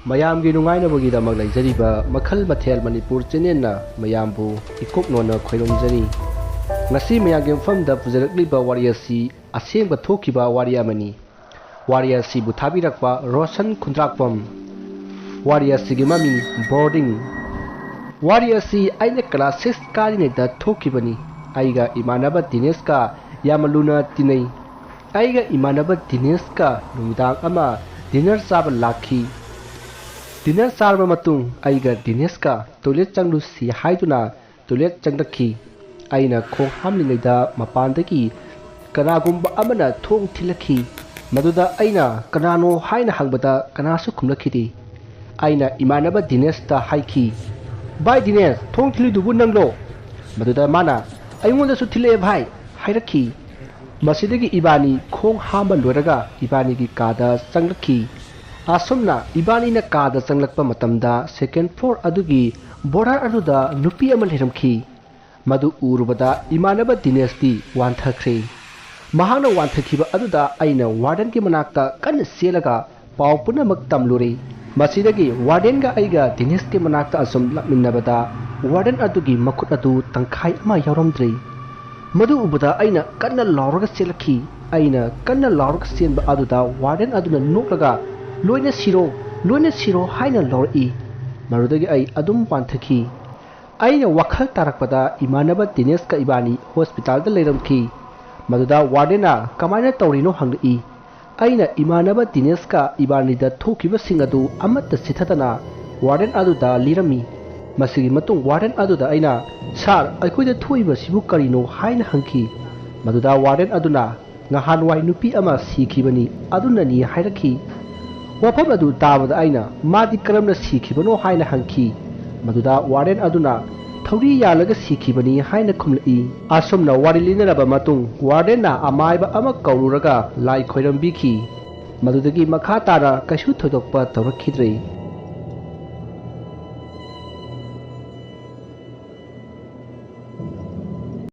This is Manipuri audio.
ꯃꯌꯥꯝꯒꯤ ꯅꯨꯡꯉꯥꯏꯅꯕꯒꯤꯗꯃꯛ ꯂꯩꯖꯔꯤꯕ ꯃꯈꯜ ꯃꯊꯦꯜ ꯃꯅꯤꯄꯨꯔ ꯆꯦꯅꯦꯜꯅ ꯃꯌꯥꯝꯕꯨ ꯏꯀꯣꯛꯅꯣꯟꯅ ꯈꯣꯏꯔꯣꯝꯖꯔꯤ ꯉꯁꯤ ꯃꯌꯥꯝꯒꯤ ꯃꯐꯝꯗ ꯄꯨꯖꯔꯛꯂꯤꯕ ꯋꯥꯔꯤ ꯑꯁꯤ ꯑꯁꯦꯡꯕ ꯊꯣꯛꯈꯤꯕ ꯋꯥꯔꯤ ꯑꯃꯅꯤ ꯋꯥꯔꯤ ꯑꯁꯤꯕꯨ ꯊꯥꯕꯤꯔꯛꯄ ꯔꯣꯁꯟ ꯈꯨꯟꯗ꯭ꯔꯥꯛꯄꯝ ꯋꯥꯔꯤ ꯑꯁꯤꯒꯤ ꯃꯃꯤꯡ ꯕꯣꯔꯗꯤꯡ ꯋꯥꯔꯤ ꯑꯁꯤ ꯑꯩꯅ ꯀ꯭ꯂꯥꯁ 6 ꯀꯥꯔꯤꯉꯩꯗ ꯊꯣꯛꯈꯤꯕꯅꯤ ꯑꯩꯒ ꯏꯃꯥꯟꯅꯕ ꯗꯤꯅꯦꯁꯀ ꯌꯥꯝꯅ ꯂꯨꯅ ꯇꯤꯟꯅꯩ ꯑꯩꯒ ꯏꯃꯥꯟꯅꯕ ꯗꯤꯅꯦꯁꯀ ꯅꯨꯃꯤꯗꯥꯡ ꯑꯃ ꯗꯤꯅꯔ ꯆꯥꯕ ꯂꯥꯛꯈꯤ ꯗꯤꯅꯔ ꯆꯥꯔꯕ ꯃꯇꯨꯡ ꯑꯩꯒ ꯗꯤꯅꯦꯁꯀ ꯇꯣꯏꯂꯦꯠ ꯆꯪꯂꯨꯁꯤ ꯍꯥꯏꯗꯨꯅ ꯇꯣꯏꯂꯦꯠ ꯆꯪꯂꯛꯈꯤ ꯑꯩꯅ ꯈꯣꯡ ꯍꯥꯝꯂꯤꯉꯩꯗ ꯃꯄꯥꯟꯗꯒꯤ ꯀꯅꯥꯒꯨꯝꯕ ꯑꯃꯅ ꯊꯣꯡ ꯊꯤꯜꯂꯛꯈꯤ ꯃꯗꯨꯗ ꯑꯩꯅ ꯀꯅꯥꯅꯣ ꯍꯥꯏꯅ ꯍꯪꯕꯗ ꯀꯅꯥꯁꯨ ꯈꯨꯝꯂꯛꯈꯤꯗꯦ ꯑꯩꯅ ꯏꯃꯥꯟꯅꯕ ꯗꯤꯅꯦꯁꯇ ꯍꯥꯏꯈꯤ ꯚꯥꯏ ꯗꯤꯅꯦꯁ ꯊꯣꯡ ꯊꯤꯜꯂꯤꯗꯨꯕꯨ ꯅꯪꯂꯣ ꯃꯗꯨꯗ ꯃꯥꯅ ꯑꯩꯉꯣꯟꯗꯁꯨ ꯊꯤꯜꯂꯛꯑꯦ ꯚꯥꯏ ꯍꯥꯏꯔꯛꯈꯤ ꯃꯁꯤꯗꯒꯤ ꯏꯕꯥꯅꯤ ꯈꯣꯡ ꯍꯥꯝꯕ ꯂꯣꯏꯔꯒ ꯏꯕꯥꯅꯤꯒꯤ ꯀꯥꯗ ꯆꯪꯂꯛꯈꯤ ꯑꯁꯨꯝꯅ ꯏꯕꯥꯅꯤꯅ ꯀꯥꯗ ꯆꯪꯂꯛꯄ ꯃꯇꯝꯗ ꯁꯦꯀꯦꯟ ꯐ꯭ꯂꯣꯔ ꯑꯗꯨꯒꯤ ꯕꯣꯔꯗꯔ ꯑꯗꯨꯗ ꯅꯨꯄꯤ ꯑꯃ ꯂꯩꯔꯝꯈꯤ ꯃꯗꯨ ꯎꯔꯨꯕꯗ ꯏꯃꯥꯟꯅꯕ ꯗꯤꯅꯦꯁꯇꯤ ꯋꯥꯟꯊꯈ꯭ꯔꯦ ꯃꯍꯥꯛꯅ ꯋꯥꯟꯊꯈꯤꯕ ꯑꯗꯨꯗ ꯑꯩꯅ ꯋꯥꯔꯗꯦꯟꯒꯤ ꯃꯅꯥꯛꯇ ꯀꯟꯅ ꯆꯦꯜꯂꯒ ꯄꯥꯎ ꯄꯨꯝꯅꯃꯛ ꯇꯝꯂꯨꯔꯦ ꯃꯁꯤꯗꯒꯤ ꯋꯥꯔꯗꯦꯟꯒ ꯑꯩꯒ ꯗꯤꯅꯦꯁꯀꯤ ꯃꯅꯥꯛꯇ ꯑꯁꯨꯝ ꯂꯥꯛꯃꯤꯟꯅꯕꯗ ꯋꯥꯔꯗꯦꯟ ꯑꯗꯨꯒꯤ ꯃꯈꯨꯠ ꯑꯗꯨ ꯇꯪꯈꯥꯏ ꯑꯃ ꯌꯥꯎꯔꯝꯗ꯭ꯔꯦ ꯃꯗꯨ ꯎꯕꯗ ꯑꯩꯅ ꯀꯟꯅ ꯂꯥꯎꯔꯒ ꯆꯦꯜꯂꯛꯈꯤ ꯑꯩꯅ ꯀꯟꯅ ꯂꯥꯎꯔꯒ ꯆꯦꯟꯕ ꯑꯗꯨꯗ ꯋꯥꯔꯗꯦꯟ ꯑꯗꯨꯅ ꯅꯣꯛꯂꯒ ꯂꯣꯏꯅ ꯁꯤꯔꯣ ꯍꯥꯏꯅ ꯂꯥꯎꯔꯛꯏ ꯃꯗꯨꯗꯒꯤ ꯑꯩ ꯑꯗꯨꯝ ꯋꯥꯟꯊꯈꯤ ꯑꯩꯅ ꯋꯥꯈꯜ ꯇꯥꯔꯛꯄꯗ ꯏꯃꯥꯟꯅꯕ ꯗꯤꯅꯦꯁꯀ ꯏꯕꯥꯅꯤ ꯍꯣꯁꯄꯤꯇꯥꯜꯗ ꯂꯩꯔꯝꯈꯤ ꯃꯗꯨꯗ ꯋꯥꯔꯗꯦꯟꯅ ꯀꯃꯥꯏꯅ ꯇꯧꯔꯤꯅꯣ ꯍꯪꯂꯛꯏ ꯑꯩꯅ ꯏꯃꯥꯟꯅꯕ ꯗꯤꯅꯦꯁꯀ ꯏꯕꯥꯅꯤꯗ ꯊꯣꯛꯈꯤꯕꯁꯤꯡ ꯑꯗꯨ ꯑꯃꯠꯇ ꯆꯤꯊꯗꯅ ꯋꯥꯔꯗꯦꯟ ꯑꯗꯨꯗ ꯂꯤꯔꯝꯃꯤ ꯃꯁꯤꯒꯤ ꯃꯇꯨꯡ ꯋꯥꯔꯗꯦꯟ ꯑꯗꯨꯗ ꯑꯩꯅ ꯁꯥꯔ ꯑꯩꯈꯣꯏꯗ ꯊꯣꯛꯏꯕꯁꯤꯕꯨ ꯀꯔꯤꯅꯣ ꯍꯥꯏꯅ ꯍꯪꯈꯤ ꯃꯗꯨꯗ ꯋꯥꯔꯗꯦꯟ ꯑꯗꯨꯅ ꯅꯍꯥꯟꯋꯥꯏ ꯅꯨꯄꯤ ꯑꯃ ꯁꯤꯈꯤꯕꯅꯤ ꯑꯗꯨꯅꯅꯤ ꯍꯥꯏꯔꯛꯈꯤ ꯋꯥꯐꯝ ꯑꯗꯨ ꯇꯥꯕꯗ ꯑꯩꯅ ꯃꯥꯗꯤ ꯀꯔꯝꯅ ꯁꯤꯈꯤꯕꯅꯣ ꯍꯥꯏꯅ ꯍꯪꯈꯤ ꯃꯗꯨꯗ ꯋꯥꯔꯗꯦꯟ ꯑꯗꯨꯅ ꯊꯧꯔꯤ ꯌꯥꯜꯂꯒ ꯁꯤꯈꯤꯕꯅꯤ ꯍꯥꯏꯅ ꯈꯨꯝꯂꯛꯏ ꯑꯁꯨꯝꯅ ꯋꯥꯔꯤ ꯂꯤꯅꯔꯕ ꯃꯇꯨꯡ ꯋꯥꯔꯗꯦꯟꯅ ꯑꯃꯥꯏꯕ ꯑꯃ ꯀꯧꯔꯨꯔꯒ ꯂꯥꯏ ꯈꯣꯏꯔꯝꯕꯤꯈꯤ ꯃꯗꯨꯗꯒꯤ ꯃꯈꯥ ꯇꯥꯅ ꯀꯩꯁꯨ ꯊꯣꯏꯗꯣꯛꯄ ꯇꯧꯔꯛꯈꯤꯗ꯭ꯔꯦ